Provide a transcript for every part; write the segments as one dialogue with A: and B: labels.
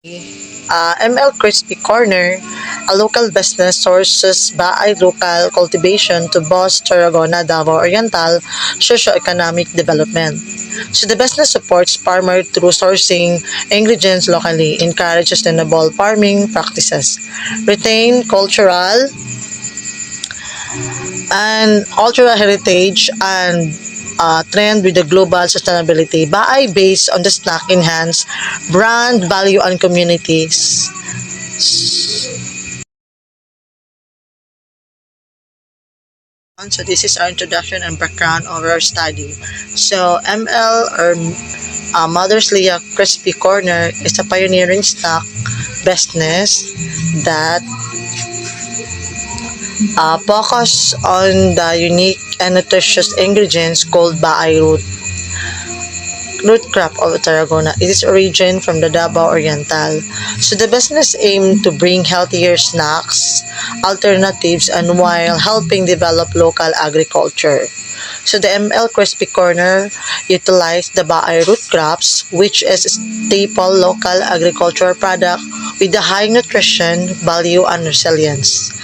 A: ML Crispy Corner, a local business sources baay local cultivation to boost Tarragona Davao Oriental socio-economic development. So the business supports farmer through sourcing ingredients locally, encourage sustainable farming practices, retain cultural heritage and trend with the global sustainability. Baay based on the snack enhance brand value and communities. So this is our introduction and background of our study. So ML or Mother's Leah Crispy Corner is a pioneering snack business that focus on the unique and nutritious ingredients called baay root crop of Tarragona. It is origin from the Davao Oriental. So the business aimed to bring healthier snacks, alternatives, and while helping develop local agriculture. So the ML Crispy Corner utilized the baay root crops, which is a staple local agricultural product with a high nutrition value and resilience.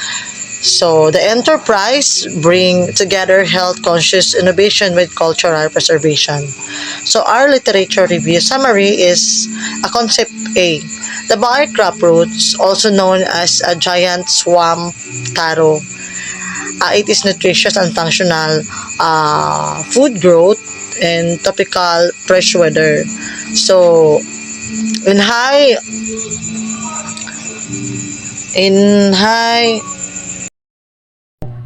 A: So the enterprise bring together health-conscious innovation with cultural preservation. So our literature review summary is a concept A. The bahay crop roots, also known as a giant swamp taro. It is nutritious and functional food growth in tropical fresh weather. So in high in high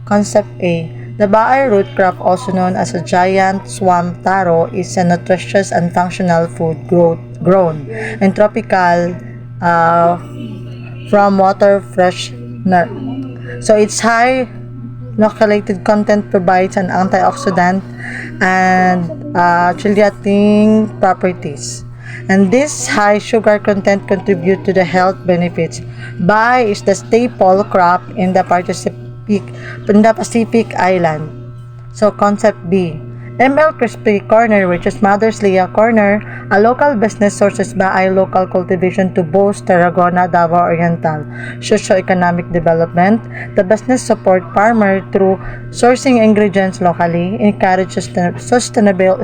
A: Concept A. The baay root crop, also known as a giant swamp taro, is a nutritious and functional food grown in tropical uh, from water freshener. So its high localated content provides an antioxidant and chelating properties. And this high sugar content contribute to the health benefits. Bahay is the staple crop in the Pacific Island. So concept B. ML Crispy Corner, which is Mother's Leah Corner, a local business sources baay local cultivation to boost Tarragona Davao Oriental socio-economic development. The business support farmer through sourcing ingredients locally, encourage sustainable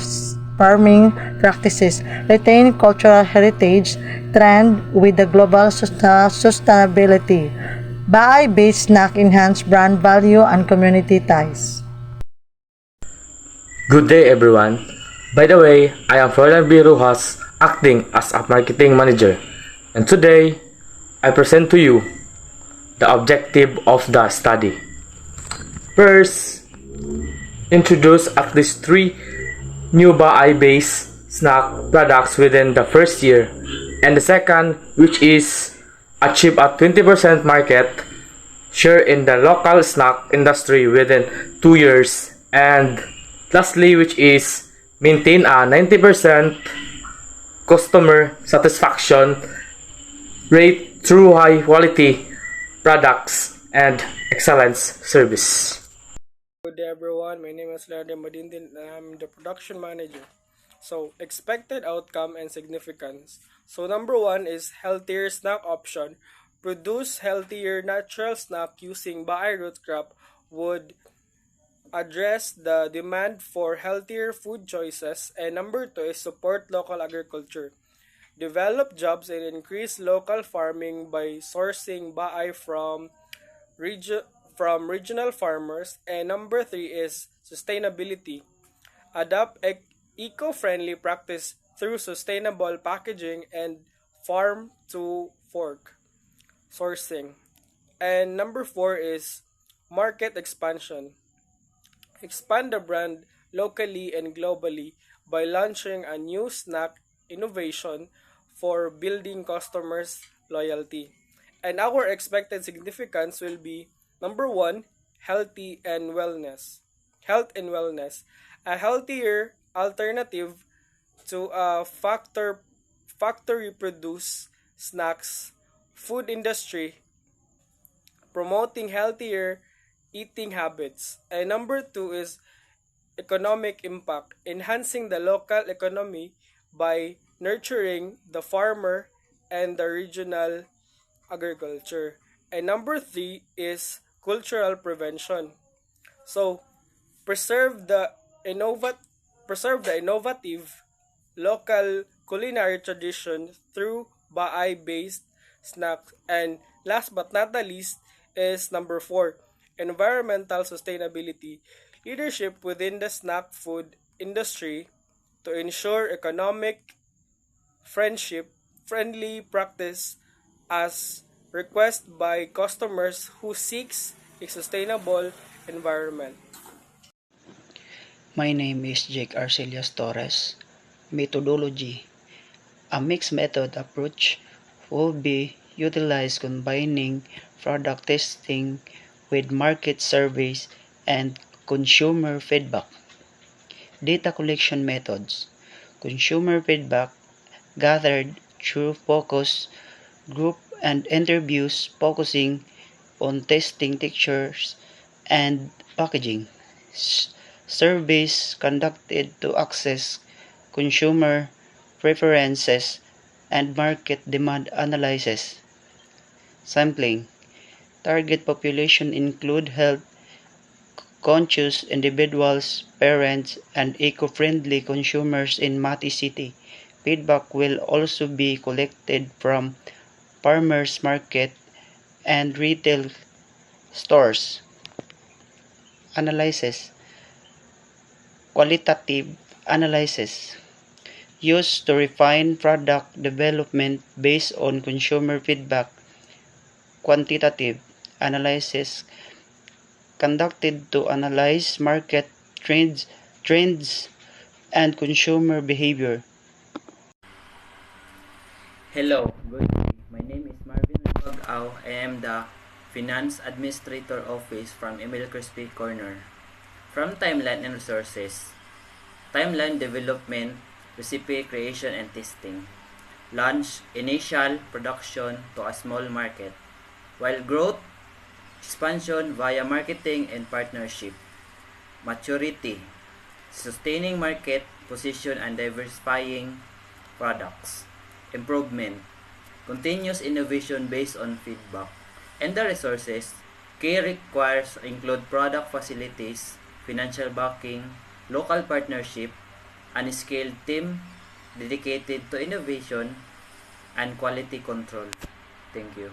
A: farming practices, retain cultural heritage, trend with the global sustainability. Bahay-based snack enhance brand value and community ties.
B: Good day everyone. By the way, I am Fernan B. Rujas, acting as a marketing manager. And today, I present to you the objective of the study. First, introduce at least 3 new baay-based snack products within the first year. And the second, which is achieve a 20% market share in the local snack industry within 2 years. And lastly, which is maintain a 90% customer satisfaction rate through high quality products and excellence service.
C: Good day everyone, my name is Leonardo Madindin and I'm the production manager. So, expected outcome and significance. So, number one is healthier snack option. Produce healthier natural snack using baay root crop would address the demand for healthier food choices. And number two is support local agriculture. Develop jobs and increase local farming by sourcing baay from regional farmers. And number three is sustainability. Adopt eco-friendly practice through sustainable packaging and farm to fork sourcing. And number four is market expansion. Expand the brand locally and globally by launching a new snack innovation for building customers' loyalty. And our expected significance will be number one, healthy and wellness. Health and wellness. A healthier alternative to factory produced snacks food industry promoting healthier eating habits. And number two is economic impact, enhancing the local economy by nurturing the farmer and the regional agriculture. And number 3 is cultural prevention. So, preserve the innovat preserve the innovative local culinary tradition through baay-based snacks. And last but not the least is number 4, environmental sustainability. Leadership within the snack food industry to ensure economic friendly practice as requested by customers who seeks a sustainable environment.
D: My name is Jake Arcelias Torres. Methodology. A mixed method approach will be utilized combining product testing with market surveys and consumer feedback. Data collection methods. Consumer feedback gathered through focus group and interviews focusing on testing textures and packaging. Surveys conducted to access consumer preferences and market demand analysis. Sampling. Target population include health conscious individuals, parents, and eco-friendly consumers in Mati City. Feedback will also be collected from farmers market and retail stores. Analysis. Qualitative analysis used to refine product development based on consumer feedback. Quantitative analysis conducted to analyze market trends and consumer behavior.
E: Hello, good day. My name is Marvin Lubagao. I am the Finance Administrator Office from Emil Crispy Corner. From Timeline and Resources, Timeline Development, Recipe Creation and Testing. Launch initial production to a small market, while growth, expansion via marketing and partnership. Maturity, sustaining market position and diversifying products. Improvement, continuous innovation based on feedback. And the resources, key requires include product facilities, financial backing, local partnership, and skilled team dedicated to innovation and quality control. Thank you.